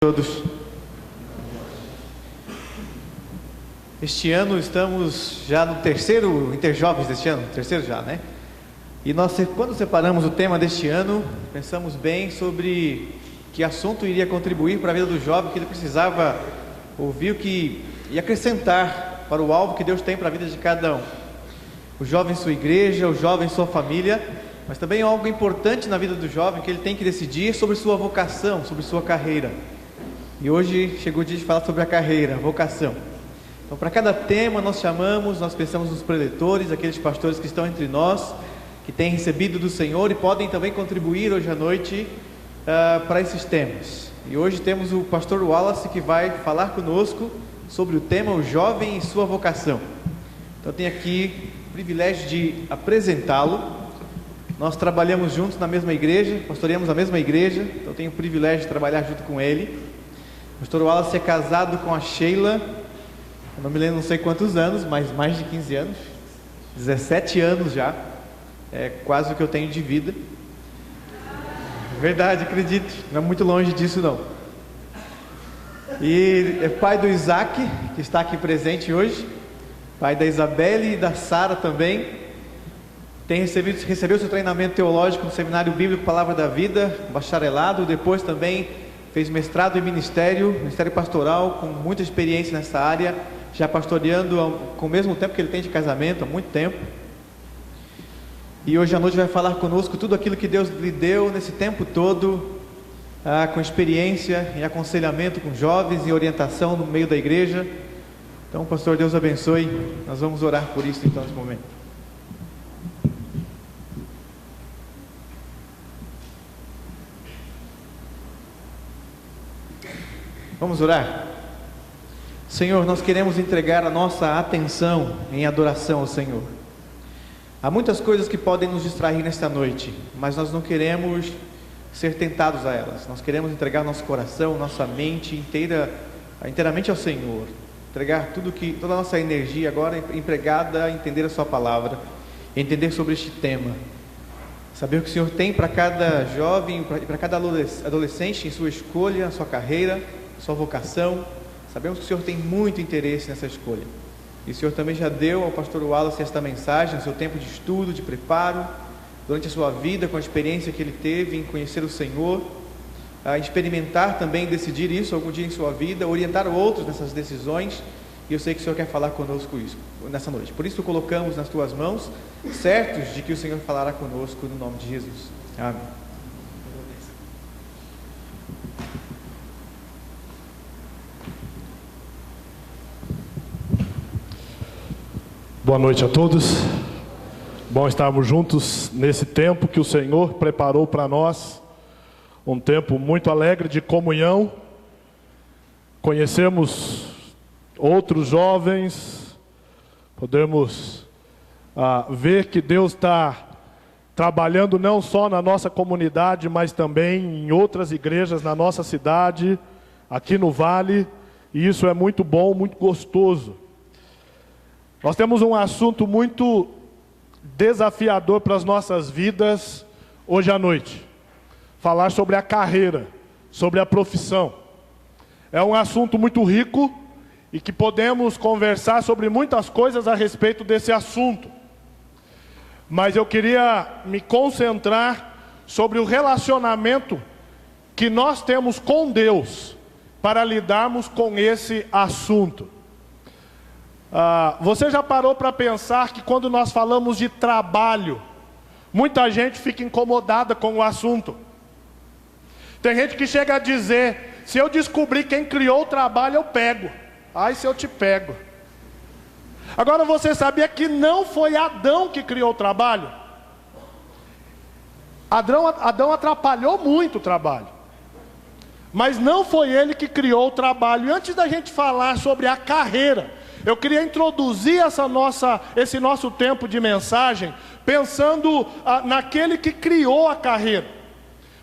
Todos. Este ano estamos já no terceiro Interjovens deste ano, terceiro já, né? E nós, quando separamos o tema deste ano, pensamos bem sobre que assunto iria contribuir para a vida do jovem, que ele precisava ouvir o que ia acrescentar para o alvo que Deus tem para a vida de cada um. O jovem em sua igreja, o jovem em sua família, mas também algo importante na vida do jovem que ele tem que decidir sobre sua vocação, sobre sua carreira. E hoje chegou o dia de falar sobre a carreira, a vocação. Então, para cada tema nós pensamos nos preletores, aqueles pastores que estão entre nós, que têm recebido do Senhor e podem também contribuir hoje à noite para esses temas. E hoje temos o pastor Wallace que vai falar conosco sobre o tema o jovem e sua vocação. Então, eu tenho aqui o privilégio de apresentá-lo. Nós trabalhamos juntos na mesma igreja, pastoreamos a mesma igreja, então eu tenho o privilégio de trabalhar junto com ele. O pastor Wallace é casado com a Sheila, eu não me lembro, não sei quantos anos, mas mais de 15 anos, 17 anos já, é quase o que eu tenho de vida. Verdade, acredite, não é muito longe disso não. E é pai do Isaac, que está aqui presente hoje, pai da Isabelle e da Sara também. Recebeu seu treinamento teológico no Seminário Bíblico Palavra da Vida, bacharelado, depois também fez mestrado em Ministério Pastoral, com muita experiência nessa área, já pastoreando com o mesmo tempo que ele tem de casamento, há muito tempo. E hoje à noite vai falar conosco tudo aquilo que Deus lhe deu nesse tempo todo, com experiência em aconselhamento com jovens, em orientação no meio da igreja. Então, pastor, Deus abençoe. Nós vamos orar por isso então nesse momento. Vamos orar? Senhor, nós queremos entregar a nossa atenção em adoração ao Senhor. Há muitas coisas que podem nos distrair nesta noite, mas nós não queremos ser tentados a elas. Nós queremos entregar nosso coração, nossa mente inteiramente ao Senhor. Entregar toda a nossa energia agora empregada a entender a sua palavra, entender sobre este tema. Saber o que o Senhor tem para cada jovem, para cada adolescente em sua escolha, na sua carreira, sua vocação. Sabemos que o Senhor tem muito interesse nessa escolha. E o Senhor também já deu ao pastor Wallace esta mensagem, no seu tempo de estudo, de preparo, durante a sua vida, com a experiência que ele teve em conhecer o Senhor, a experimentar também, decidir isso algum dia em sua vida, orientar outros nessas decisões. E eu sei que o Senhor quer falar conosco isso nessa noite. Por isso colocamos nas tuas mãos, certos de que o Senhor falará conosco no nome de Jesus. Amém. Boa noite a todos. Bom estarmos juntos nesse tempo que o Senhor preparou para nós, um tempo muito alegre de comunhão. Conhecemos outros jovens, podemos ver que Deus está trabalhando não só na nossa comunidade, mas também em outras igrejas na nossa cidade, aqui no Vale, e isso é muito bom, muito gostoso. Nós temos um assunto muito desafiador para as nossas vidas hoje à noite. Falar sobre a carreira, sobre a profissão. É um assunto muito rico e que podemos conversar sobre muitas coisas a respeito desse assunto. Mas eu queria me concentrar sobre o relacionamento que nós temos com Deus para lidarmos com esse assunto. Você já parou para pensar que quando nós falamos de trabalho, muita gente fica incomodada com o assunto? Tem gente que chega a dizer: se eu descobrir quem criou o trabalho, eu pego. Ai, se eu te pego. Agora, você sabia que não foi Adão que criou o trabalho? Adão atrapalhou muito o trabalho, mas não foi ele que criou o trabalho. E antes da gente falar sobre a carreira, eu queria introduzir esse nosso tempo de mensagem pensando naquele que criou a carreira.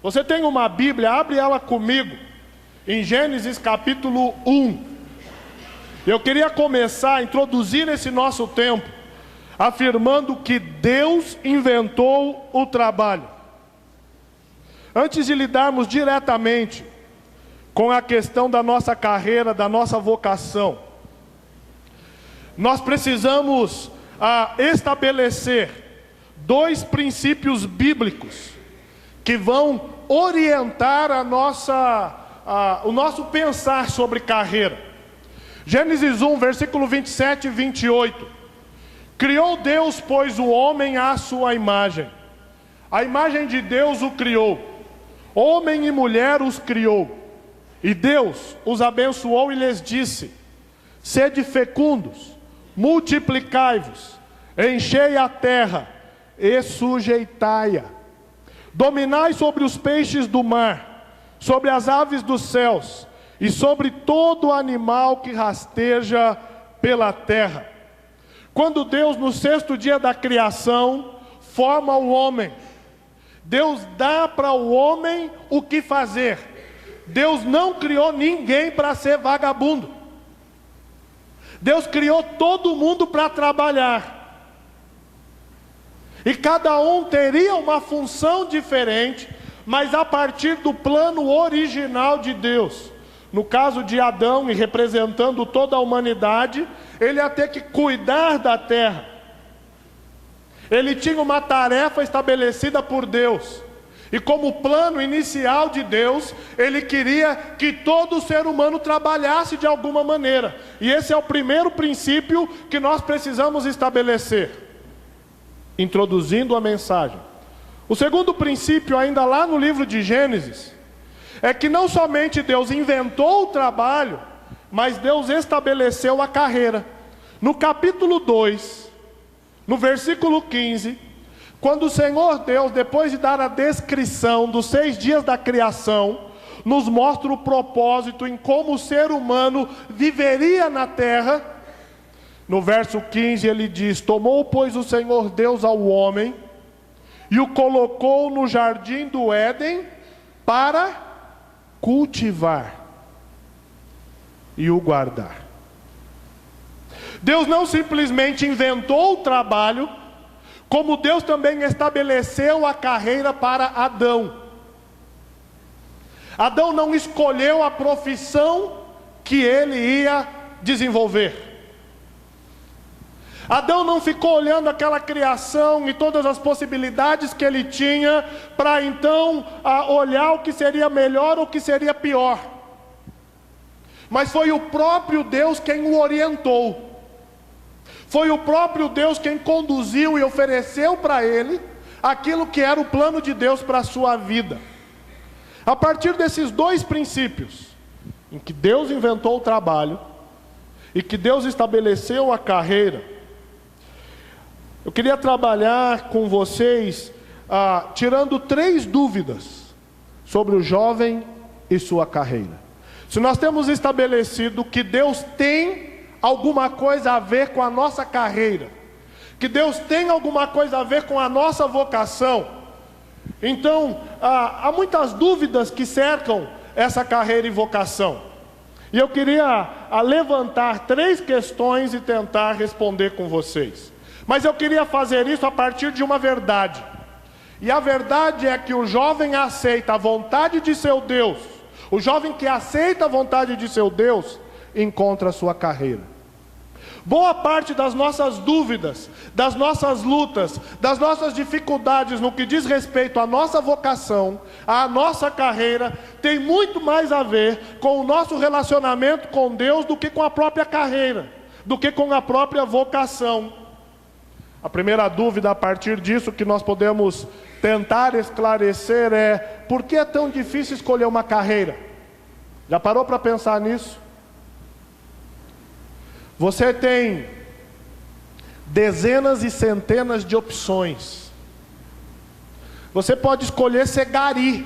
Você tem uma Bíblia, abre ela comigo, em Gênesis capítulo 1. Eu queria começar a introduzir esse nosso tempo afirmando que Deus inventou o trabalho. Antes de lidarmos diretamente com a questão da nossa carreira, da nossa vocação, nós precisamos estabelecer 2 princípios bíblicos que vão orientar o nosso pensar sobre carreira. Gênesis 1, versículo 27 e 28. Criou Deus, pois, o homem à sua imagem. A imagem de Deus o criou. Homem e mulher os criou. E Deus os abençoou e lhes disse: sede fecundos, multiplicai-vos, enchei a terra e sujeitai-a. Dominai sobre os peixes do mar, sobre as aves dos céus e sobre todo animal que rasteja pela terra. Quando Deus, no 6º dia da criação, forma o homem, Deus dá para o homem o que fazer. Deus não criou ninguém para ser vagabundo. Deus criou todo mundo para trabalhar. E cada um teria uma função diferente, mas a partir do plano original de Deus. No caso de Adão, e representando toda a humanidade, ele ia ter que cuidar da terra. Ele tinha uma tarefa estabelecida por Deus. E como plano inicial de Deus, ele queria que todo ser humano trabalhasse de alguma maneira. E esse é o primeiro princípio que nós precisamos estabelecer, introduzindo a mensagem. O segundo princípio, ainda lá no livro de Gênesis, é que não somente Deus inventou o trabalho, mas Deus estabeleceu a carreira. No capítulo 2, no versículo 15, quando o Senhor Deus, depois de dar a descrição dos 6 dias da criação, nos mostra o propósito em como o ser humano viveria na terra. No verso 15 ele diz: tomou, pois, o Senhor Deus ao homem e o colocou no jardim do Éden para cultivar e o guardar. Deus não simplesmente inventou o trabalho, como Deus também estabeleceu a carreira para Adão. Adão não escolheu a profissão que ele ia desenvolver. Adão não ficou olhando aquela criação e todas as possibilidades que ele tinha, para então olhar o que seria melhor ou o que seria pior. Mas foi o próprio Deus quem o orientou. Foi o próprio Deus quem conduziu e ofereceu para ele aquilo que era o plano de Deus para a sua vida. A partir desses 2 princípios, em que Deus inventou o trabalho e que Deus estabeleceu a carreira, eu queria trabalhar com vocês, tirando 3 dúvidas sobre o jovem e sua carreira. Se nós temos estabelecido que Deus tem alguma coisa a ver com a nossa carreira, que Deus tem alguma coisa a ver com a nossa vocação, então há muitas dúvidas que cercam essa carreira e vocação. E eu queria levantar 3 questões e tentar responder com vocês. Mas eu queria fazer isso a partir de uma verdade. E a verdade é que o jovem aceita a vontade de seu Deus. O jovem que aceita a vontade de seu Deus encontra a sua carreira. Boa parte das nossas dúvidas, das nossas lutas, das nossas dificuldades no que diz respeito à nossa vocação, à nossa carreira, tem muito mais a ver com o nosso relacionamento com Deus do que com a própria carreira, do que com a própria vocação. A primeira dúvida a partir disso que nós podemos tentar esclarecer é: por que é tão difícil escolher uma carreira? Já parou para pensar nisso? Você tem dezenas e centenas de opções. Você pode escolher ser gari.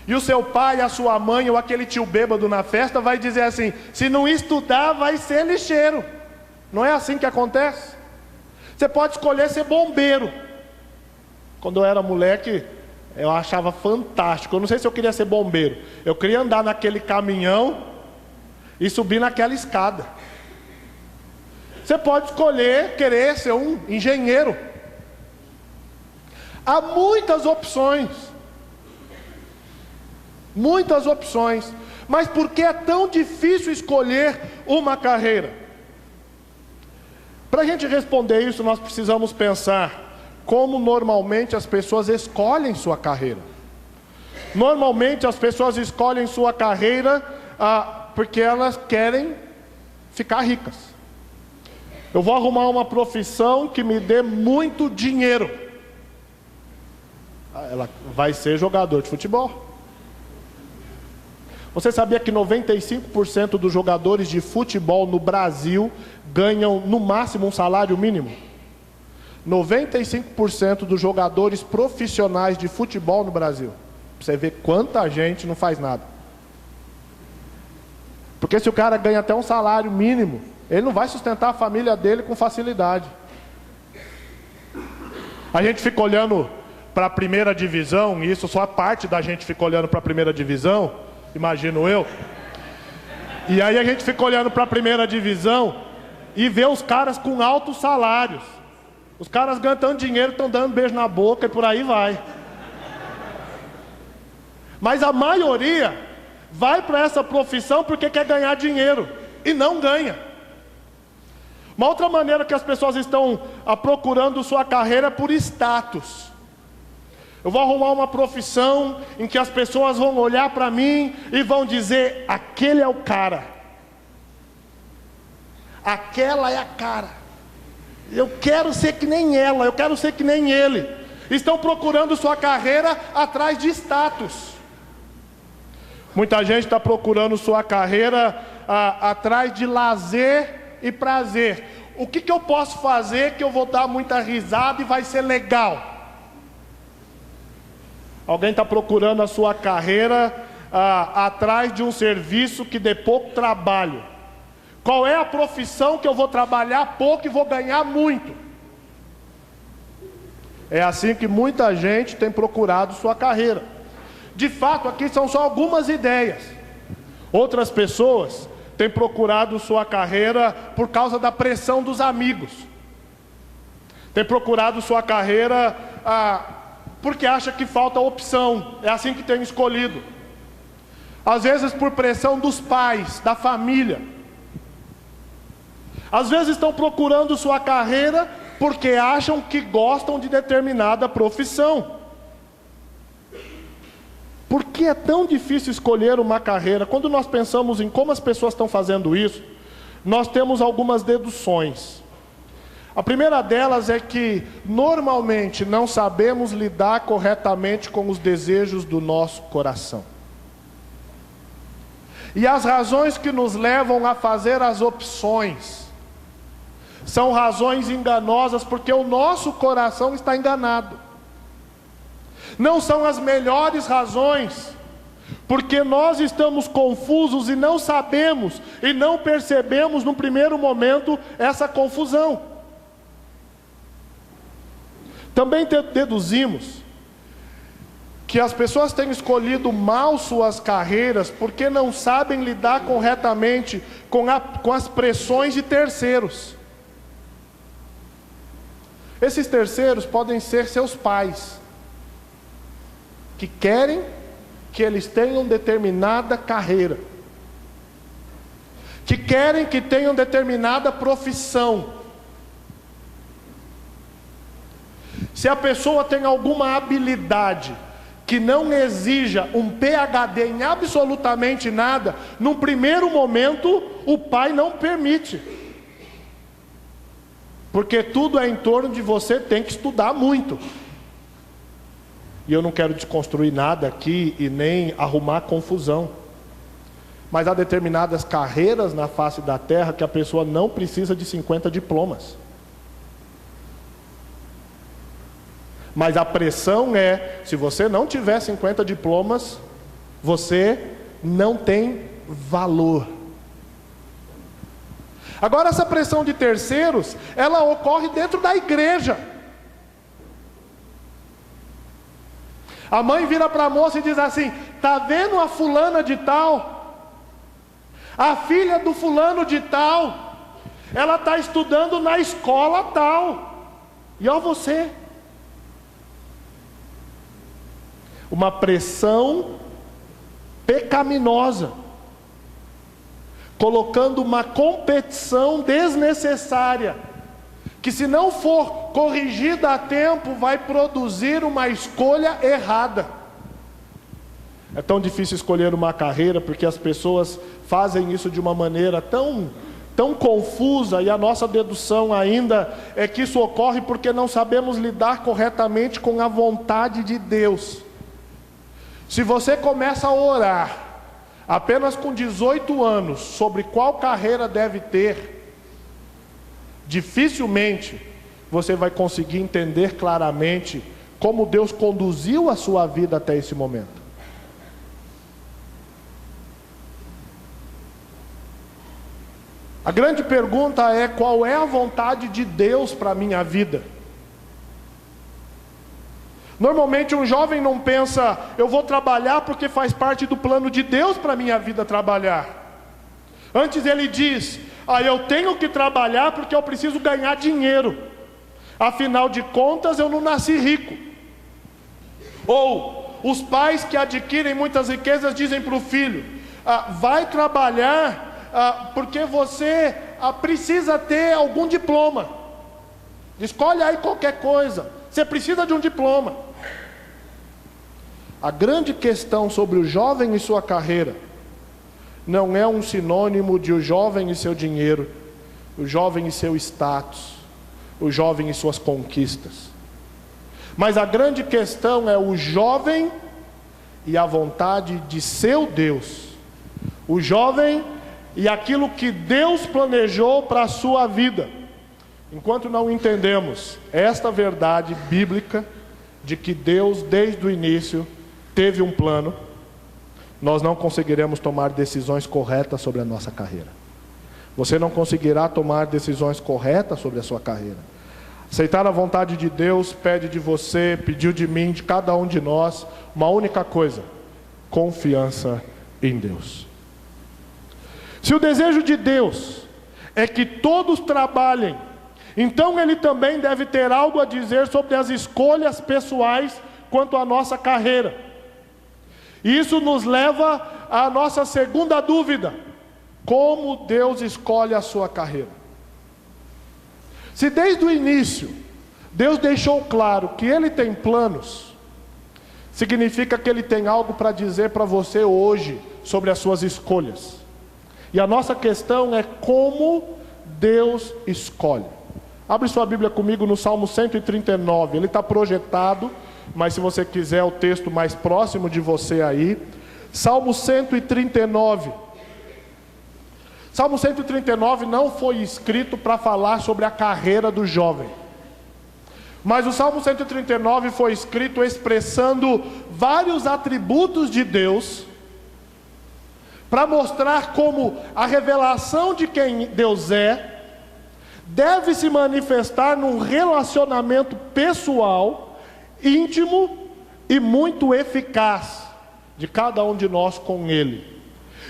E o seu pai, a sua mãe ou aquele tio bêbado na festa vai dizer assim: se não estudar vai ser lixeiro. Não é assim que acontece? Você pode escolher ser bombeiro. Quando eu era moleque, eu achava fantástico. Eu não sei se eu queria ser bombeiro. Eu queria andar naquele caminhão e subir naquela escada. Você pode escolher querer ser um engenheiro. Há muitas opções. muitas opções. Mas por que é tão difícil escolher uma carreira? Para a gente responder isso, nós precisamos pensar como normalmente as pessoas escolhem sua carreira. Normalmente as pessoas escolhem sua carreira porque elas querem ficar ricas. Eu vou arrumar uma profissão que me dê muito dinheiro. Ela vai ser jogador de futebol. Você sabia que 95% dos jogadores de futebol no Brasil ganham no máximo um salário mínimo? 95% dos jogadores profissionais de futebol no Brasil. Você vê quanta gente não faz nada. Porque se o cara ganha até um salário mínimo, ele não vai sustentar a família dele com facilidade. A gente fica olhando para a primeira divisão, e isso só a parte da gente fica olhando para a primeira divisão, imagino eu. E aí a gente fica olhando para a primeira divisão e vê os caras com altos salários. Os caras ganham tanto dinheiro, estão dando beijo na boca e por aí vai. Mas a maioria vai para essa profissão porque quer ganhar dinheiro e não ganha. Uma outra maneira que as pessoas estão procurando sua carreira é por status. Eu vou arrumar uma profissão em que as pessoas vão olhar para mim e vão dizer: aquele é o cara, aquela é a cara. Eu quero ser que nem ela, eu quero ser que nem ele. Estão procurando sua carreira atrás de status. Muita gente está procurando sua carreira atrás de lazer e prazer. O que eu posso fazer que eu vou dar muita risada e vai ser legal? Alguém está procurando a sua carreira atrás de um serviço que dê pouco trabalho. Qual é a profissão que eu vou trabalhar pouco e vou ganhar muito? É assim que muita gente tem procurado sua carreira. De fato, aqui são só algumas ideias. Outras pessoas têm procurado sua carreira por causa da pressão dos amigos. Têm procurado sua carreira porque acha que falta opção. É assim que tem escolhido. Às vezes por pressão dos pais, da família. Às vezes estão procurando sua carreira porque acham que gostam de determinada profissão. Por que é tão difícil escolher uma carreira? Quando nós pensamos em como as pessoas estão fazendo isso, nós temos algumas deduções. A primeira delas é que normalmente não sabemos lidar corretamente com os desejos do nosso coração. E as razões que nos levam a fazer as opções são razões enganosas, porque o nosso coração está enganado. Não são as melhores razões, porque nós estamos confusos e não sabemos e não percebemos no primeiro momento essa confusão. Também deduzimos que as pessoas têm escolhido mal suas carreiras porque não sabem lidar corretamente com as pressões de terceiros. Esses terceiros podem ser seus pais, que querem que eles tenham determinada carreira, que querem que tenham determinada profissão. Se a pessoa tem alguma habilidade que não exija um PhD em absolutamente nada, num primeiro momento o pai não permite. Porque tudo é em torno de você tem que estudar muito. E eu não quero desconstruir nada aqui e nem arrumar confusão. Mas há determinadas carreiras na face da terra que a pessoa não precisa de 50 diplomas. Mas a pressão é, se você não tiver 50 diplomas, você não tem valor. Agora essa pressão de terceiros, ela ocorre dentro da igreja. A mãe vira para a moça e diz assim: tá vendo a fulana de tal? A filha do fulano de tal, ela está estudando na escola tal. E ó você. Uma pressão pecaminosa, colocando uma competição desnecessária, que se não for corrigida a tempo, vai produzir uma escolha errada. É tão difícil escolher uma carreira, porque as pessoas fazem isso de uma maneira tão confusa, e a nossa dedução ainda é que isso ocorre porque não sabemos lidar corretamente com a vontade de Deus. Se você começa a orar apenas com 18 anos sobre qual carreira deve ter, dificilmente você vai conseguir entender claramente como Deus conduziu a sua vida até esse momento. A grande pergunta é: qual é a vontade de Deus para a minha vida? Normalmente um jovem não pensa, eu vou trabalhar porque faz parte do plano de Deus para a minha vida trabalhar. Antes ele diz, eu tenho que trabalhar porque eu preciso ganhar dinheiro. Afinal de contas eu não nasci rico. Ou os pais que adquirem muitas riquezas dizem para o filho, vai trabalhar porque você precisa ter algum diploma. Escolhe aí qualquer coisa, você precisa de um diploma. A grande questão sobre o jovem e sua carreira não é um sinônimo de o jovem e seu dinheiro, o jovem e seu status, o jovem e suas conquistas. Mas a grande questão é o jovem e a vontade de seu Deus. O jovem e aquilo que Deus planejou para a sua vida. Enquanto não entendemos esta verdade bíblica de que Deus desde o início teve um plano, nós não conseguiremos tomar decisões corretas sobre a nossa carreira. Você não conseguirá tomar decisões corretas sobre a sua carreira. Aceitar a vontade de Deus pede de você, pediu de mim, de cada um de nós, uma única coisa: confiança em Deus. Se o desejo de Deus é que todos trabalhem, então Ele também deve ter algo a dizer sobre as escolhas pessoais quanto à nossa carreira. E isso nos leva à nossa segunda dúvida: como Deus escolhe a sua carreira? Se desde o início Deus deixou claro que Ele tem planos, significa que Ele tem algo para dizer para você hoje sobre as suas escolhas. E a nossa questão é como Deus escolhe. Abre sua Bíblia comigo no Salmo 139, ele está projetado, mas se você quiser o texto mais próximo de você aí, Salmo 139. Salmo 139 não foi escrito para falar sobre a carreira do jovem, mas o Salmo 139 foi escrito expressando vários atributos de Deus, para mostrar como a revelação de quem Deus deve se manifestar num relacionamento pessoal, íntimo e muito eficaz de cada um de nós com Ele.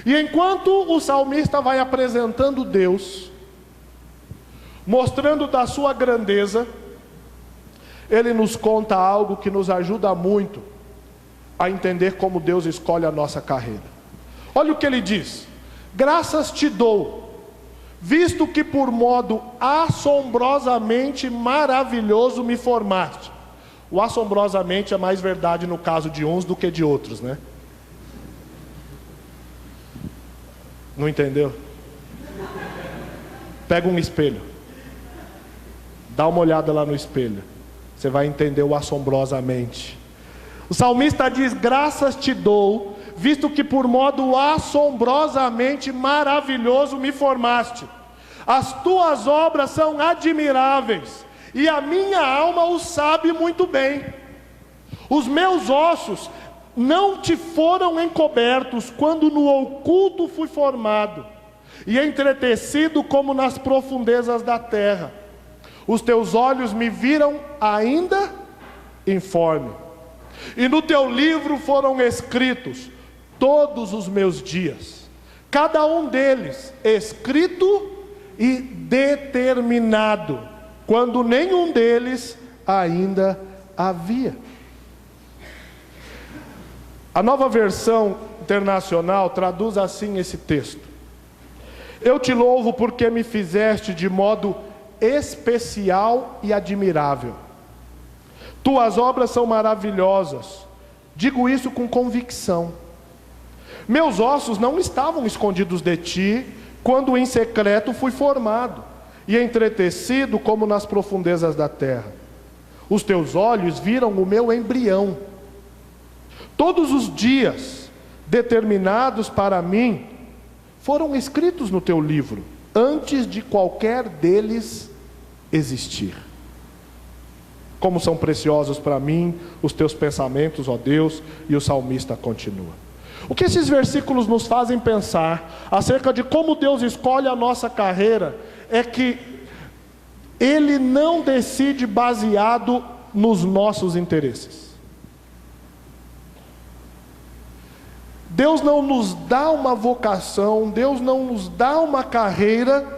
E enquanto o salmista vai apresentando Deus, mostrando da sua grandeza, ele nos conta algo que nos ajuda muito a entender como Deus escolhe a nossa carreira. Olha o que ele diz: graças te dou, visto que por modo assombrosamente maravilhoso me formaste. O assombrosamente é mais verdade no caso de uns do que de outros, né? Não entendeu? Pega um espelho, dá uma olhada lá no espelho, você vai entender o assombrosamente. O salmista diz: graças te dou, visto que por modo assombrosamente maravilhoso me formaste. As tuas obras são admiráveis, e a minha alma o sabe muito bem. Os meus ossos não te foram encobertos, quando no oculto fui formado, e entretecido como nas profundezas da terra. Os teus olhos me viram ainda informe, e no teu livro foram escritos todos os meus dias, cada um deles escrito e determinado, quando nenhum deles ainda havia. A nova versão Internacional traduz assim esse texto: eu te louvo porque me fizeste de modo especial e admirável. Tuas obras são maravilhosas. Digo isso com convicção. Meus ossos não estavam escondidos de ti, quando em secreto fui formado e entretecido como nas profundezas da terra. Os teus olhos viram o meu embrião. Todos os dias determinados para mim foram escritos no teu livro, antes de qualquer deles existir. Como são preciosos para mim os teus pensamentos, ó Deus. E o salmista continua. O que esses versículos nos fazem pensar acerca de como Deus escolhe a nossa carreira é que Ele não decide baseado nos nossos interesses. Deus não nos dá uma vocação, Deus não nos dá uma carreira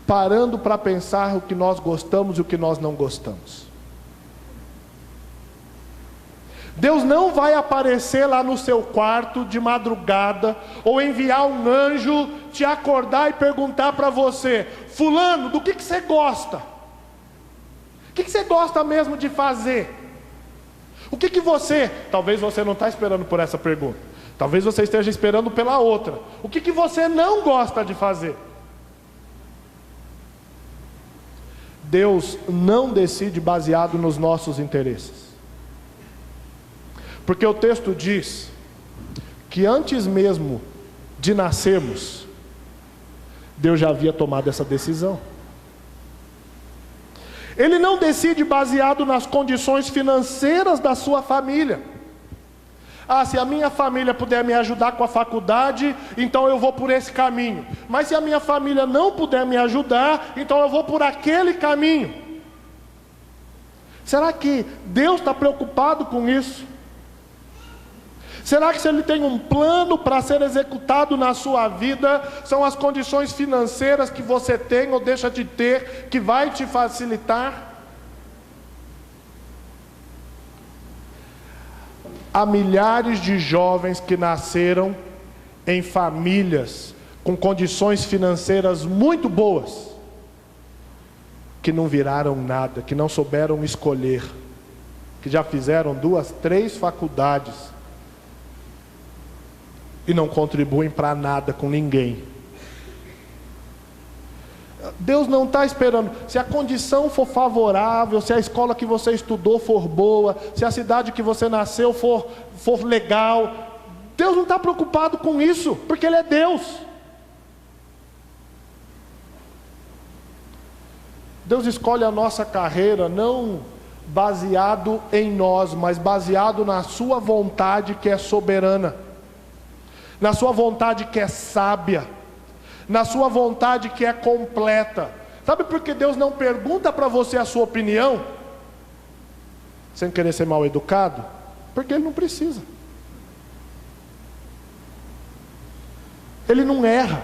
parando para pensar o que nós gostamos e o que nós não gostamos. Deus não vai aparecer lá no seu quarto de madrugada, ou enviar um anjo te acordar e perguntar para você: fulano, do que você gosta? O que você gosta mesmo de fazer? O que você... Talvez você não está esperando por essa pergunta, talvez você esteja esperando pela outra. O que você não gosta de fazer? Deus não decide baseado nos nossos interesses. Porque o texto diz que antes mesmo de nascermos, Deus já havia tomado essa decisão. Ele não decide baseado nas condições financeiras da sua família. Se a minha família puder me ajudar com a faculdade, então eu vou por esse caminho. Mas se a minha família não puder me ajudar, então eu vou por aquele caminho. Será que Deus está preocupado com isso? Será que se Ele tem um plano para ser executado na sua vida, são as condições financeiras que você tem ou deixa de ter que vai te facilitar? Há milhares de jovens que nasceram em famílias com condições financeiras muito boas, que não viraram nada, que não souberam escolher, que já fizeram 2, 3 faculdades e não contribuem para nada com ninguém. Deus não está esperando. Se a condição for favorável, se a escola que você estudou for boa, se a cidade que você nasceu for legal, Deus não está preocupado com isso, porque Ele é Deus. Deus escolhe a nossa carreira não baseado em nós, mas baseado na sua vontade, que é soberana, na sua vontade que é sábia, na sua vontade que é completa. Sabe por que Deus não pergunta para você a sua opinião? Sem querer ser mal educado? Porque Ele não precisa. Ele não erra.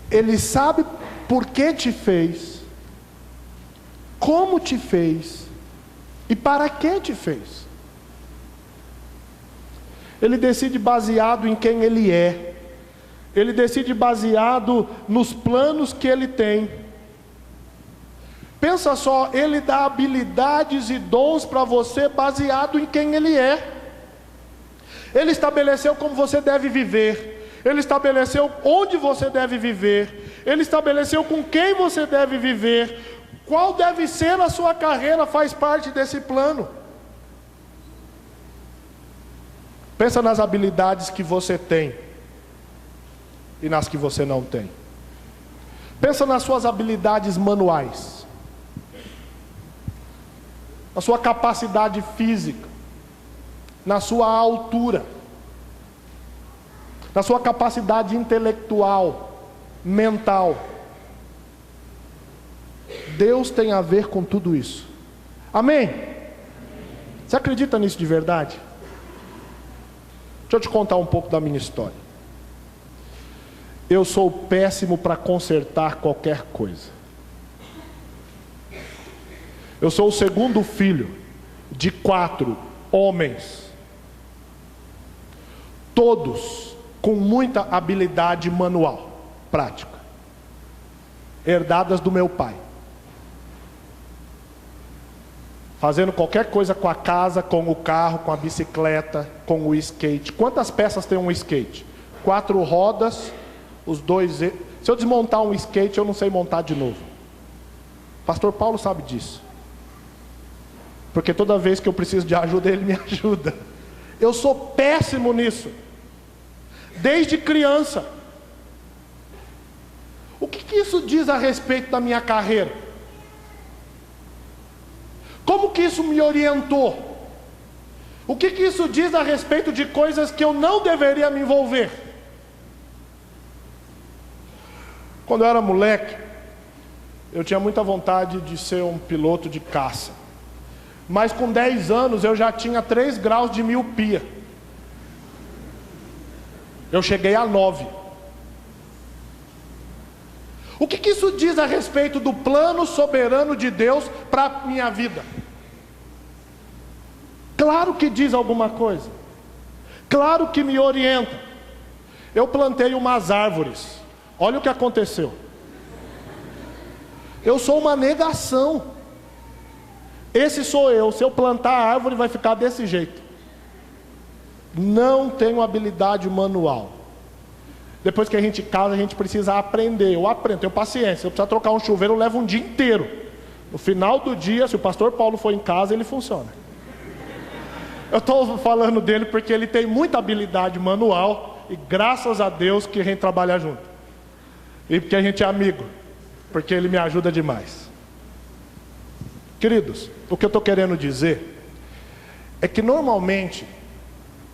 Ele sabe por que te fez, como te fez e para que te fez. Ele decide baseado em quem Ele é. Ele decide baseado nos planos que Ele tem. Pensa só, Ele dá habilidades e dons para você baseado em quem Ele é. Ele estabeleceu como você deve viver. Ele estabeleceu onde você deve viver. Ele estabeleceu com quem você deve viver. Qual deve ser a sua carreira faz parte desse plano. Pensa nas habilidades que você tem e nas que você não tem. Pensa nas suas habilidades manuais, na sua capacidade física, na sua altura, na sua capacidade intelectual, mental. Deus tem a ver com tudo isso. Amém? Você acredita nisso de verdade? Deixa eu te contar um pouco da minha história. Eu sou péssimo para consertar qualquer coisa. Eu sou o segundo filho de 4 homens, todos com muita habilidade manual, prática, herdadas do meu pai, fazendo qualquer coisa com a casa, com o carro, com a bicicleta, com o skate. Quantas peças tem um skate? 4 rodas, os 2... Se eu desmontar um skate, eu não sei montar de novo. Pastor Paulo sabe disso, porque toda vez que eu preciso de ajuda, ele me ajuda. Eu sou péssimo nisso, desde criança. O que isso diz a respeito da minha carreira? Como que isso me orientou? O que isso diz a respeito de coisas que eu não deveria me envolver? Quando eu era moleque, eu tinha muita vontade de ser um piloto de caça. Mas com 10 anos eu já tinha 3 graus de miopia. Eu cheguei a 9. O que isso diz a respeito do plano soberano de Deus para a minha vida? Claro que diz alguma coisa. Claro que me orienta. Eu plantei umas árvores. Olha o que aconteceu. Eu sou uma negação. Esse sou eu. Se eu plantar a árvore, vai ficar desse jeito. Não tenho habilidade manual. Depois que a gente casa, a gente precisa aprender. Eu aprendo, tenho paciência. Se eu precisar trocar um chuveiro, eu levo um dia inteiro. No final do dia, se o pastor Paulo for em casa, ele funciona. Eu estou falando dele porque ele tem muita habilidade manual. E graças a Deus que a gente trabalha junto. E porque a gente é amigo. Porque ele me ajuda demais. Queridos, o que eu estou querendo dizer é que normalmente,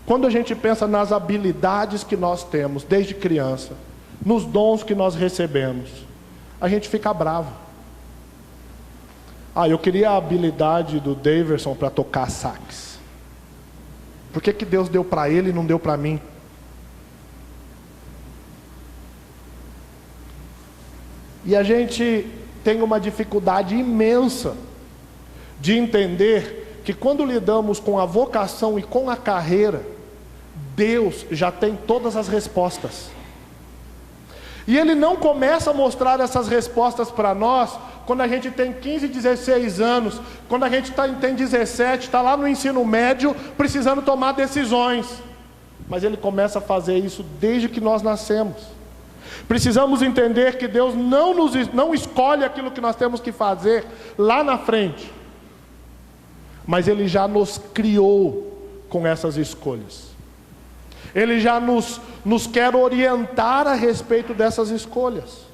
quando a gente pensa nas habilidades que nós temos desde criança, nos dons que nós recebemos, a gente fica bravo. Eu queria a habilidade do Daverson para tocar sax. Por que Deus deu para ele e não deu para mim? E a gente tem uma dificuldade imensa de entender que quando lidamos com a vocação e com a carreira, Deus já tem todas as respostas. E Ele não começa a mostrar essas respostas para nós quando a gente tem 15, 16 anos, quando a gente tem 17, está lá no ensino médio, precisando tomar decisões. Mas Ele começa a fazer isso desde que nós nascemos. Precisamos entender que Deus não escolhe aquilo que nós temos que fazer lá na frente, mas Ele já nos criou com essas escolhas. Ele já nos quer orientar a respeito dessas escolhas.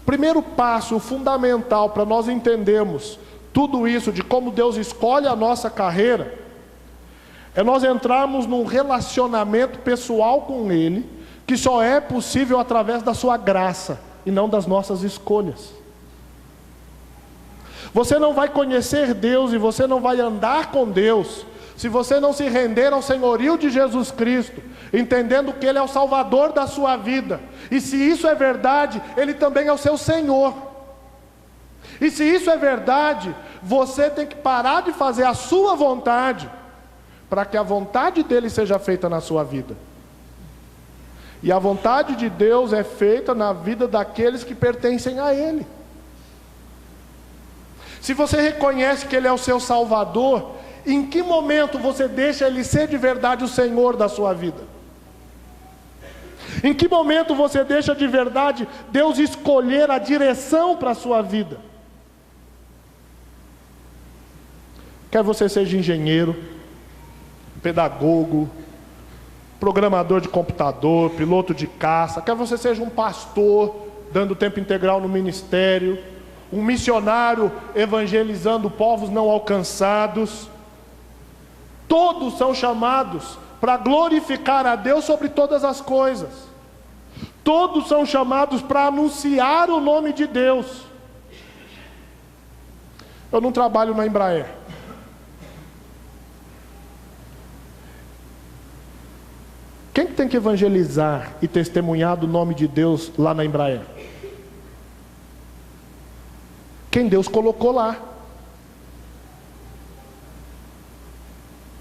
O primeiro passo fundamental para nós entendermos tudo isso, de como Deus escolhe a nossa carreira, é nós entrarmos num relacionamento pessoal com Ele, que só é possível através da sua graça, e não das nossas escolhas. Você não vai conhecer Deus e você não vai andar com Deus se você não se render ao senhorio de Jesus Cristo, entendendo que Ele é o Salvador da sua vida. E se isso é verdade, Ele também é o seu Senhor. E se isso é verdade, você tem que parar de fazer a sua vontade, para que a vontade dEle seja feita na sua vida. E a vontade de Deus é feita na vida daqueles que pertencem a Ele. Se você reconhece que Ele é o seu Salvador, em que momento você deixa Ele ser de verdade o Senhor da sua vida? Em que momento você deixa de verdade Deus escolher a direção para a sua vida? Quer você seja engenheiro, pedagogo, programador de computador, piloto de caça, quer você seja um pastor, dando tempo integral no ministério, um missionário evangelizando povos não alcançados, todos são chamados para glorificar a Deus sobre todas as coisas. Todos são chamados para anunciar o nome de Deus. Eu não trabalho na Embraer. Quem tem que evangelizar e testemunhar do nome de Deus lá na Embraer? Quem Deus colocou lá.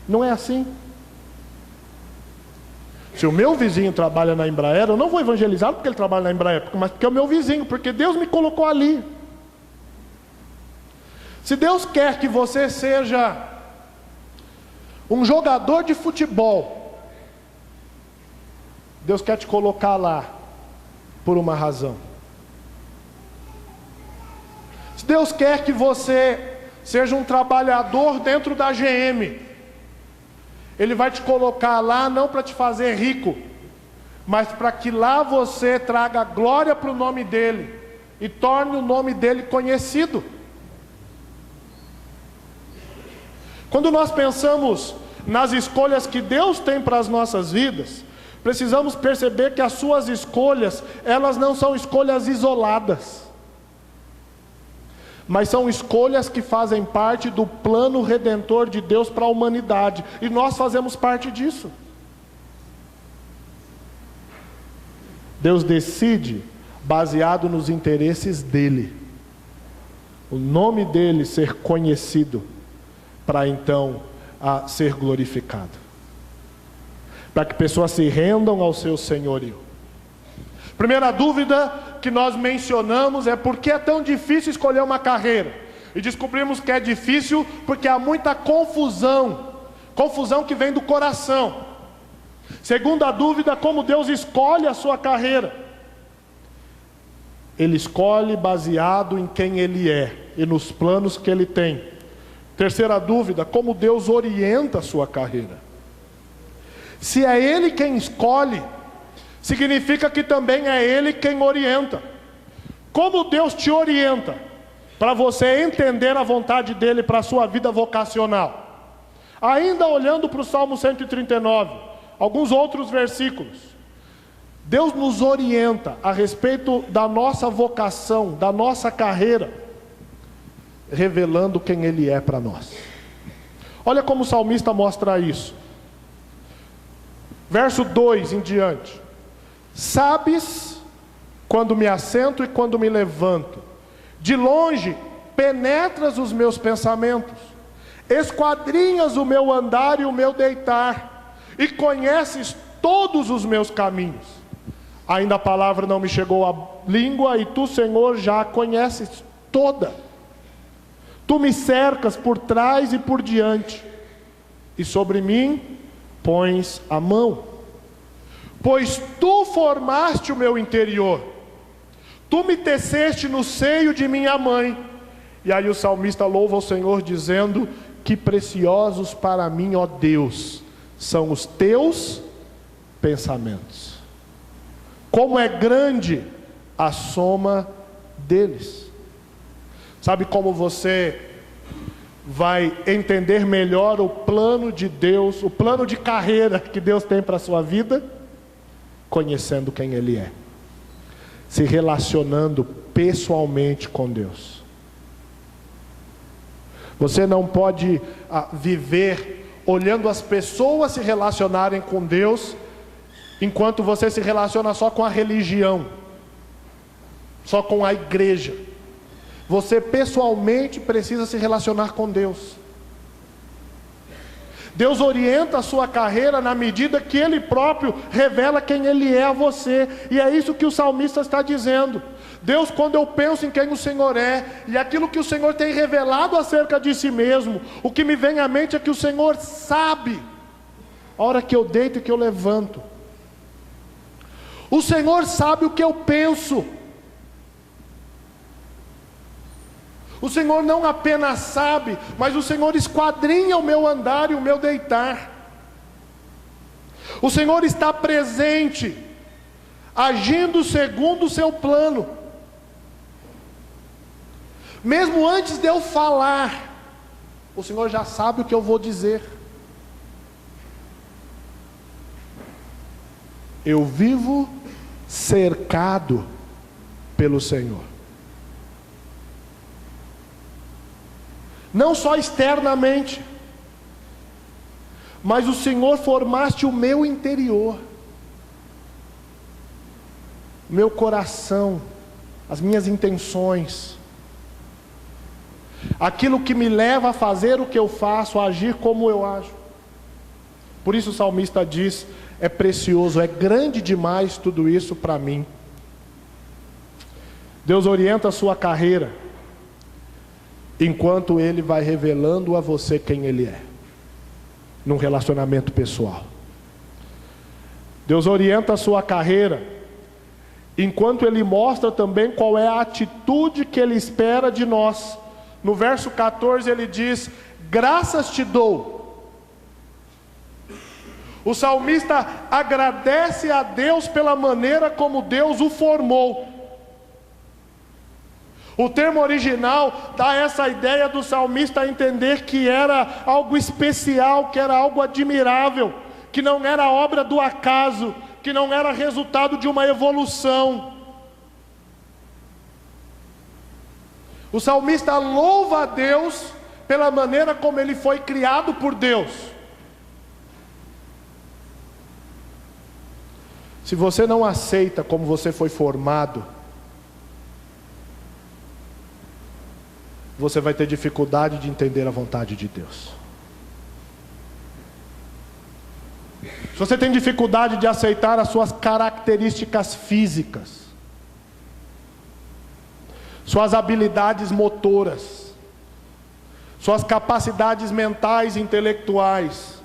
Não é assim. Se o meu vizinho trabalha na Embraer, eu não vou evangelizar porque ele trabalha na Embraer, mas porque é o meu vizinho, porque Deus me colocou ali. Se Deus quer que você seja um jogador de futebol, Deus quer te colocar lá por uma razão. Se Deus quer que você seja um trabalhador dentro da GM, Ele vai te colocar lá não para te fazer rico, mas para que lá você traga glória para o nome dEle e torne o nome dEle conhecido. Quando nós pensamos nas escolhas que Deus tem para as nossas vidas, precisamos perceber que as suas escolhas, elas não são escolhas isoladas, mas são escolhas que fazem parte do plano redentor de Deus para a humanidade, e nós fazemos parte disso. Deus decide baseado nos interesses dEle, o nome dEle ser conhecido, para então ser glorificado, para que pessoas se rendam ao seu senhorio. Primeira dúvida que nós mencionamos é: por que é tão difícil escolher uma carreira? E descobrimos que é difícil porque há muita confusão que vem do coração. Segunda dúvida: como Deus escolhe a sua carreira? Ele escolhe baseado em quem Ele é e nos planos que Ele tem. Terceira dúvida: como Deus orienta a sua carreira? Se é Ele quem escolhe, significa que também é Ele quem orienta. Como Deus te orienta para você entender a vontade dEle para a sua vida vocacional? Ainda olhando para o Salmo 139, alguns outros versículos, Deus nos orienta a respeito da nossa vocação, da nossa carreira, revelando quem Ele é para nós. Olha como o salmista mostra isso. Verso 2 em diante: sabes quando me assento e quando me levanto, de longe penetras os meus pensamentos, esquadrinhas o meu andar e o meu deitar, e conheces todos os meus caminhos. Ainda a palavra não me chegou à língua, e tu, Senhor, já a conheces toda. Tu me cercas por trás e por diante, e sobre mim pões a mão. Pois tu formaste o meu interior, tu me teceste no seio de minha mãe. E aí o salmista louva o Senhor dizendo: que preciosos para mim, ó Deus, são os teus pensamentos. Como é grande a soma deles. Sabe como você vai entender melhor o plano de Deus, o plano de carreira que Deus tem para a sua vida? Conhecendo quem Ele é, se relacionando pessoalmente com Deus. Você não pode viver olhando as pessoas se relacionarem com Deus, enquanto você se relaciona só com a religião, só com a igreja. Você pessoalmente precisa se relacionar com Deus. Deus orienta a sua carreira na medida que Ele próprio revela quem Ele é a você. E é isso que o salmista está dizendo. Deus, quando eu penso em quem o Senhor é, e aquilo que o Senhor tem revelado acerca de si mesmo, o que me vem à mente é que o Senhor sabe a hora que eu deito e que eu levanto. O Senhor sabe o que eu penso. O Senhor não apenas sabe, mas o Senhor esquadrinha o meu andar e o meu deitar. O Senhor está presente, agindo segundo o seu plano. Mesmo antes de eu falar, o Senhor já sabe o que eu vou dizer. Eu vivo cercado pelo Senhor. Não só externamente, mas o Senhor formaste o meu interior, meu coração, as minhas intenções, aquilo que me leva a fazer o que eu faço, a agir como eu ajo. Por isso o salmista diz: é precioso, é grande demais tudo isso para mim. Deus orienta a sua carreira, enquanto Ele vai revelando a você quem Ele é, num relacionamento pessoal. Deus orienta a sua carreira, enquanto Ele mostra também qual é a atitude que Ele espera de nós. No verso 14 Ele diz: graças te dou. O salmista agradece a Deus pela maneira como Deus o formou. O termo original dá essa ideia do salmista a entender que era algo especial, que era algo admirável, que não era obra do acaso, que não era resultado de uma evolução. O salmista louva a Deus pela maneira como ele foi criado por Deus. Se você não aceita como você foi formado, você vai ter dificuldade de entender a vontade de Deus. Se você tem dificuldade de aceitar as suas características físicas, suas habilidades motoras, suas capacidades mentais e intelectuais,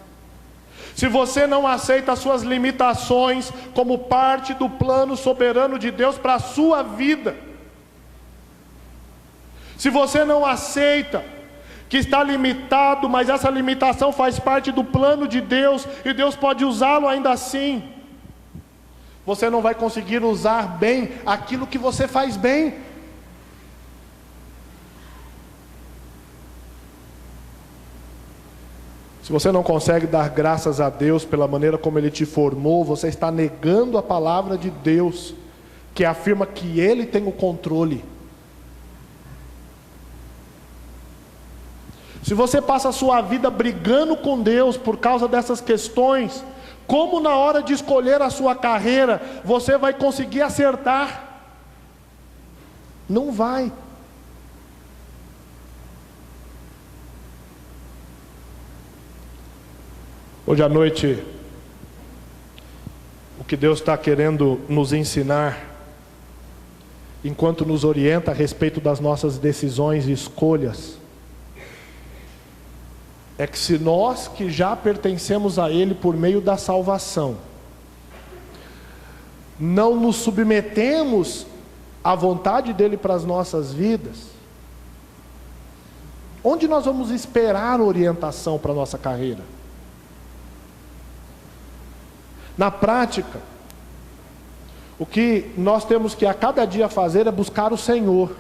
se você não aceita as suas limitações como parte do plano soberano de Deus para a sua vida, se você não aceita que está limitado, mas essa limitação faz parte do plano de Deus, e Deus pode usá-lo ainda assim, você não vai conseguir usar bem aquilo que você faz bem. Se você não consegue dar graças a Deus pela maneira como Ele te formou, você está negando a palavra de Deus, que afirma que Ele tem o controle. Se você passa a sua vida brigando com Deus por causa dessas questões, como na hora de escolher a sua carreira, você vai conseguir acertar? Não vai. Hoje à noite, o que Deus está querendo nos ensinar, enquanto nos orienta a respeito das nossas decisões e escolhas, é que se nós que já pertencemos a Ele por meio da salvação, não nos submetemos à vontade dEle para as nossas vidas, onde nós vamos esperar orientação para a nossa carreira? Na prática, o que nós temos que a cada dia fazer é buscar o Senhor.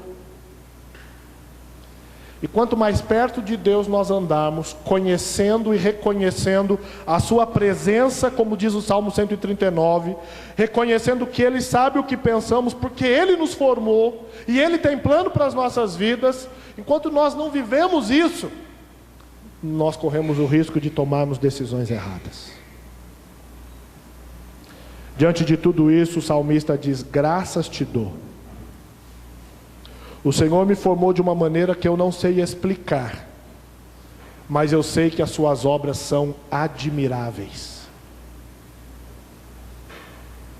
E quanto mais perto de Deus nós andarmos, conhecendo e reconhecendo a sua presença, como diz o Salmo 139, reconhecendo que Ele sabe o que pensamos, porque Ele nos formou, e Ele tem plano para as nossas vidas, enquanto nós não vivemos isso, nós corremos o risco de tomarmos decisões erradas. Diante de tudo isso, o salmista diz: graças te dou. O Senhor me formou de uma maneira que eu não sei explicar, mas eu sei que as suas obras são admiráveis.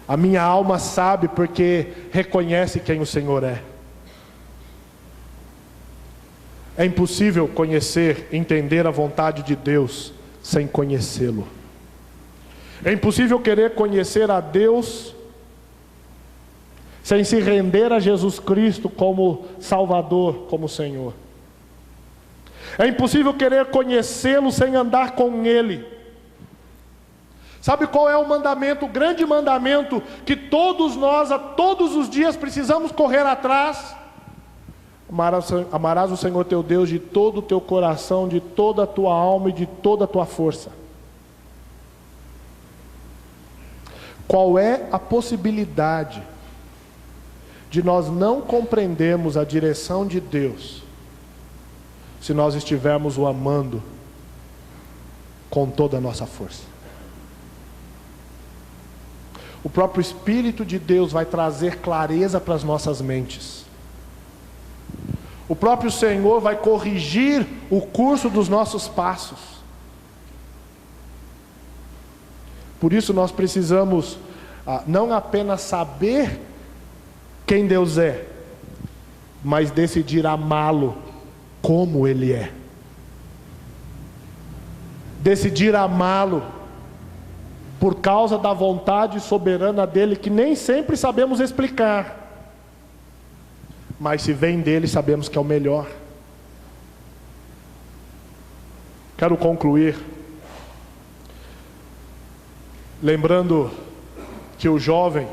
A minha alma sabe, porque reconhece quem o Senhor é. É impossível conhecer, entender a vontade de Deus sem conhecê-lo. É impossível querer conhecer a Deus sem se render a Jesus Cristo como Salvador, como Senhor. É impossível querer conhecê-lo sem andar com Ele. Sabe qual é o mandamento, o grande mandamento que todos nós, a todos os dias, precisamos correr atrás? Amarás o Senhor teu Deus de todo o teu coração, de toda a tua alma e de toda a tua força. Qual é a possibilidade de nós não compreendermos a direção de Deus, se nós estivermos o amando com toda a nossa força? O próprio Espírito de Deus vai trazer clareza para as nossas mentes. O próprio Senhor vai corrigir o curso dos nossos passos. Por isso nós precisamos não apenas saber quem Deus é, mas decidir amá-lo como Ele é. Decidir amá-lo por causa da vontade soberana dEle, que nem sempre sabemos explicar, mas se vem dEle sabemos que é o melhor. Quero concluir lembrando que o jovem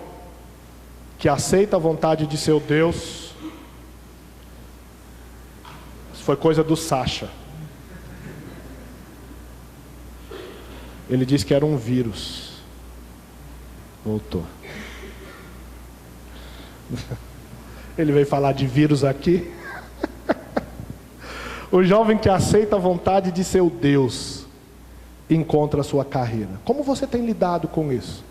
que aceita a vontade de seu Deus, isso foi coisa do Sacha. Ele disse que era um vírus. Voltou. Ele veio falar de vírus aqui. O jovem que aceita a vontade de seu Deus encontra a sua carreira. Como você tem lidado com isso?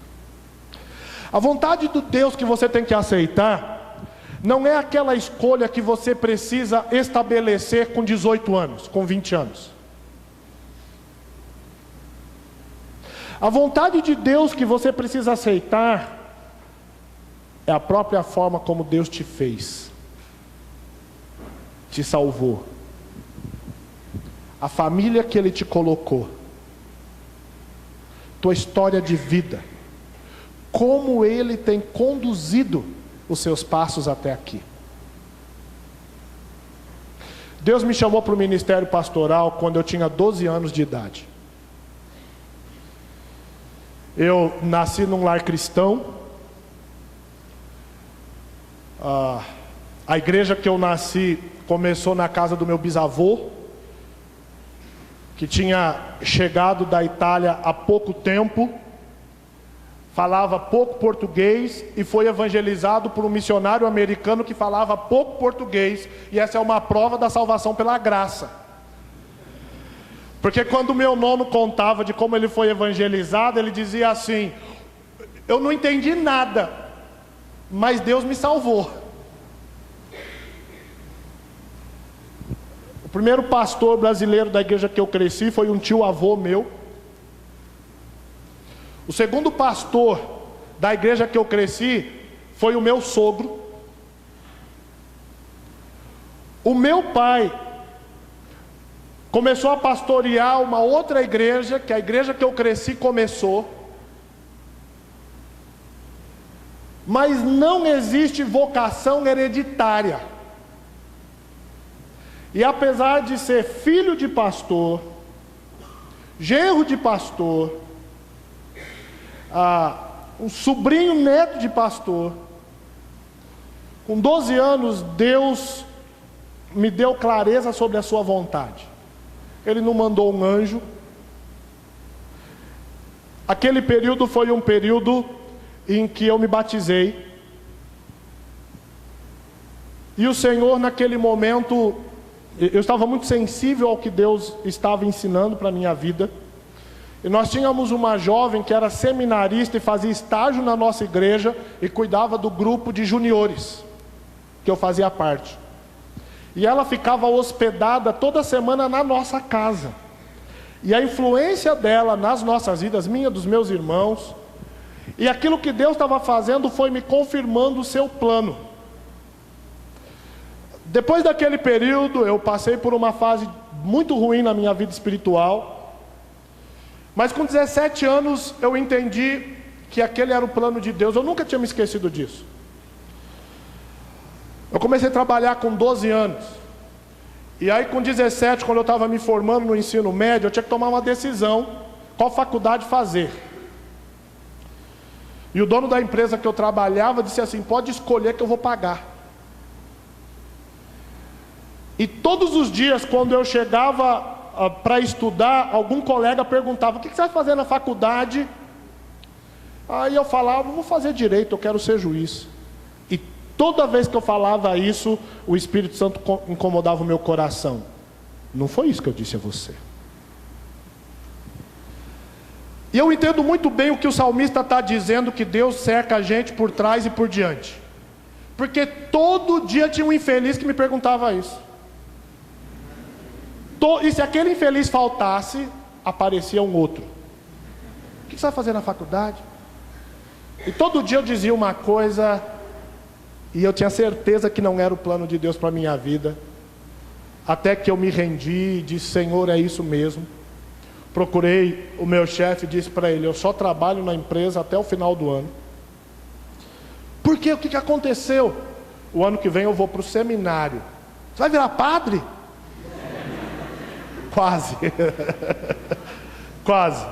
A vontade do Deus que você tem que aceitar não é aquela escolha que você precisa estabelecer com 18 anos, com 20 anos. A vontade de Deus que você precisa aceitar é a própria forma como Deus te fez, te salvou, a família que Ele te colocou, tua história de vida, como Ele tem conduzido os seus passos até aqui. Deus me chamou para o ministério pastoral quando eu tinha 12 anos de idade. Eu nasci num lar cristão. A igreja que eu nasci começou na casa do meu bisavô, que tinha chegado da Itália há pouco tempo, falava pouco português e foi evangelizado por um missionário americano que falava pouco português, e essa é uma prova da salvação pela graça. Porque quando o meu nono contava de como ele foi evangelizado, ele dizia assim: eu não entendi nada, mas Deus me salvou. O primeiro pastor brasileiro da igreja que eu cresci foi um tio-avô meu. O segundo pastor da igreja que eu cresci foi o meu sogro. O meu pai começou a pastorear uma outra igreja, que a igreja que eu cresci começou. Mas não existe vocação hereditária. E apesar de ser filho de pastor, genro de pastor, um sobrinho neto de pastor, com 12 anos Deus me deu clareza sobre a sua vontade. Ele não mandou um anjo. Aquele período foi um período em que eu me batizei. E o Senhor, naquele momento, eu estava muito sensível ao que Deus estava ensinando para a minha vida. E nós tínhamos uma jovem que era seminarista e fazia estágio na nossa igreja e cuidava do grupo de juniores, que eu fazia parte. E ela ficava hospedada toda semana na nossa casa. E a influência dela nas nossas vidas, minha, dos meus irmãos, e aquilo que Deus estava fazendo foi me confirmando o seu plano. Depois daquele período, eu passei por uma fase muito ruim na minha vida espiritual. Mas com 17 anos, eu entendi que aquele era o plano de Deus. Eu nunca tinha me esquecido disso. Eu comecei a trabalhar com 12 anos. E aí com 17, quando eu estava me formando no ensino médio, eu tinha que tomar uma decisão, qual faculdade fazer. E o dono da empresa que eu trabalhava disse assim: pode escolher que eu vou pagar. E todos os dias, quando eu chegava para estudar, algum colega perguntava: o que você vai fazer na faculdade? Aí eu falava: vou fazer direito, eu quero ser juiz. E toda vez que eu falava isso, o Espírito Santo incomodava o meu coração. Não foi isso que eu disse a você. E eu entendo muito bem o que o salmista está dizendo, que Deus cerca a gente por trás e por diante. Porque todo dia tinha um infeliz que me perguntava isso. E se aquele infeliz faltasse, aparecia um outro. O que você vai fazer na faculdade? E todo dia eu dizia uma coisa, e eu tinha certeza que não era o plano de Deus para a minha vida. Até que eu me rendi e disse: Senhor, é isso mesmo. Procurei o meu chefe e disse para ele: eu só trabalho na empresa até o final do ano. Por quê? O que aconteceu? O ano que vem eu vou para o seminário. Você vai virar padre? Quase. Quase.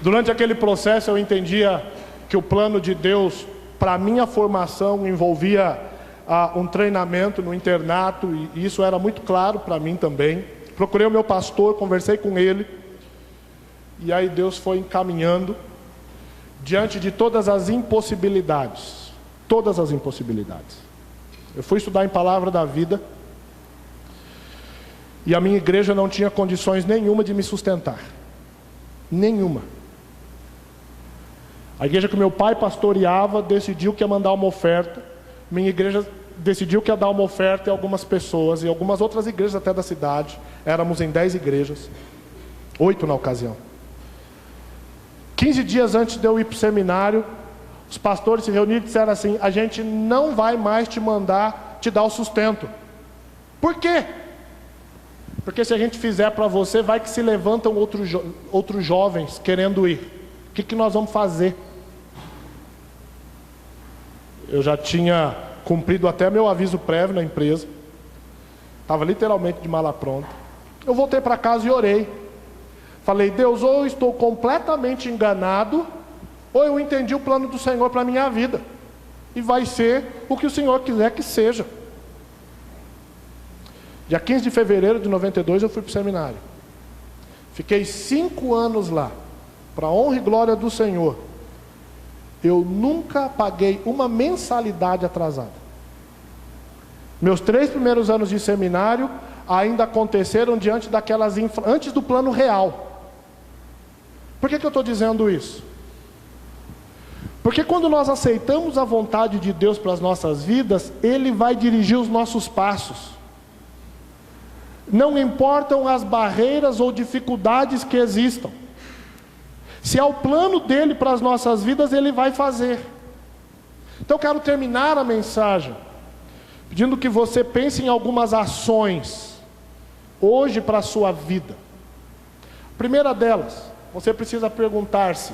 Durante aquele processo eu entendia que o plano de Deus para a minha formação envolvia um treinamento no internato, e isso era muito claro para mim também. Procurei o meu pastor, conversei com ele, e aí Deus foi encaminhando diante de todas as impossibilidades. Todas as impossibilidades. Eu fui estudar em Palavra da Vida, e a minha igreja não tinha condições nenhuma de me sustentar. Nenhuma. A igreja que meu pai pastoreava decidiu que ia mandar uma oferta. Minha igreja decidiu que ia dar uma oferta em algumas pessoas, e algumas outras igrejas até da cidade. Éramos em 10 igrejas, 8 na ocasião. 15 dias antes de eu ir para o seminário, os pastores se reuniram e disseram assim: a gente não vai mais te mandar te dar o sustento. Por quê? Porque se a gente fizer para você, vai que se levantam outros jovens querendo ir. O que nós vamos fazer? Eu já tinha cumprido até meu aviso prévio na empresa. Estava literalmente de mala pronta. Eu voltei para casa e orei. Falei: Deus, ou eu estou completamente enganado, ou eu entendi o plano do Senhor para a minha vida. E vai ser o que o Senhor quiser que seja. Dia 15 de fevereiro de 92 eu fui para o seminário. Fiquei 5 anos lá. Para a honra e glória do Senhor, eu nunca paguei uma mensalidade atrasada. Meus 3 primeiros anos de seminário ainda aconteceram diante daquelas antes do plano real. Por que eu estou dizendo isso? Porque quando nós aceitamos a vontade de Deus para as nossas vidas, Ele vai dirigir os nossos passos. Não importam as barreiras ou dificuldades que existam. Se é o plano dele para as nossas vidas, Ele vai fazer. Então eu quero terminar a mensagem pedindo que você pense em algumas ações hoje para a sua vida. A primeira delas, você precisa perguntar-se: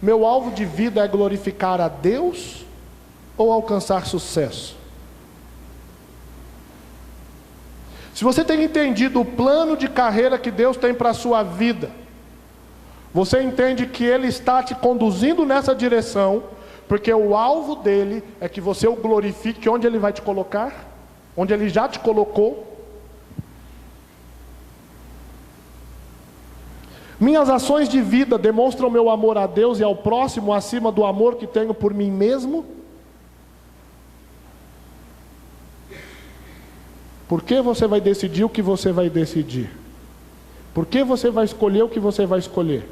meu alvo de vida é glorificar a Deus ou alcançar sucesso? Se você tem entendido o plano de carreira que Deus tem para a sua vida, você entende que Ele está te conduzindo nessa direção, porque o alvo dele é que você o glorifique onde Ele vai te colocar, onde Ele já te colocou. Minhas ações de vida demonstram meu amor a Deus e ao próximo acima do amor que tenho por mim mesmo? Por que você vai decidir o que você vai decidir? Por que você vai escolher o que você vai escolher?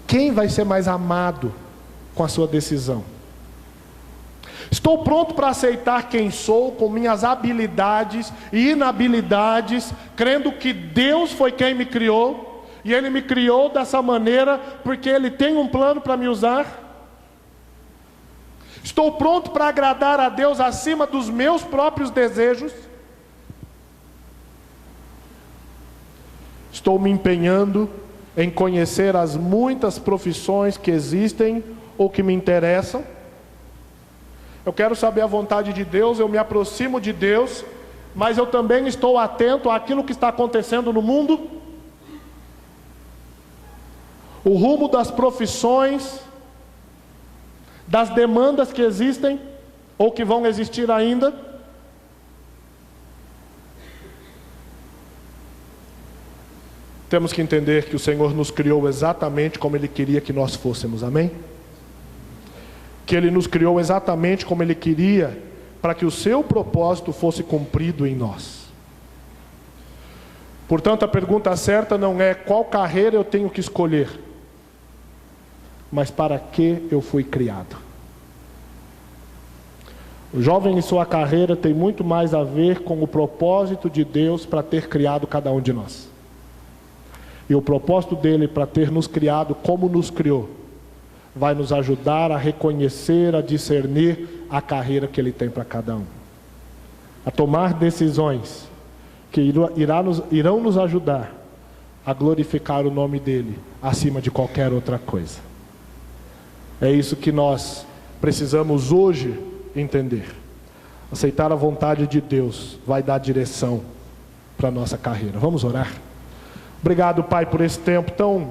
Quem vai ser mais amado com a sua decisão? Estou pronto para aceitar quem sou, com minhas habilidades e inabilidades, crendo que Deus foi quem me criou, e Ele me criou dessa maneira porque Ele tem um plano para me usar? Estou pronto para agradar a Deus acima dos meus próprios desejos? Estou me empenhando em conhecer as muitas profissões que existem ou que me interessam? Eu quero saber a vontade de Deus, eu me aproximo de Deus, mas eu também estou atento àquilo que está acontecendo no mundo? O rumo das profissões, das demandas que existem ou que vão existir ainda? Temos que entender que o Senhor nos criou exatamente como Ele queria que nós fôssemos, amém? Que Ele nos criou exatamente como Ele queria, para que o seu propósito fosse cumprido em nós. Portanto, a pergunta certa não é qual carreira eu tenho que escolher, mas para que eu fui criado. O jovem em sua carreira tem muito mais a ver com o propósito de Deus para ter criado cada um de nós. E o propósito dele para ter nos criado como nos criou, vai nos ajudar a reconhecer, a discernir a carreira que ele tem para cada um. A tomar decisões que irão nos ajudar a glorificar o nome dele acima de qualquer outra coisa. É isso que nós precisamos hoje entender. Aceitar a vontade de Deus vai dar direção para a nossa carreira. Vamos orar. Obrigado, Pai, por esse tempo tão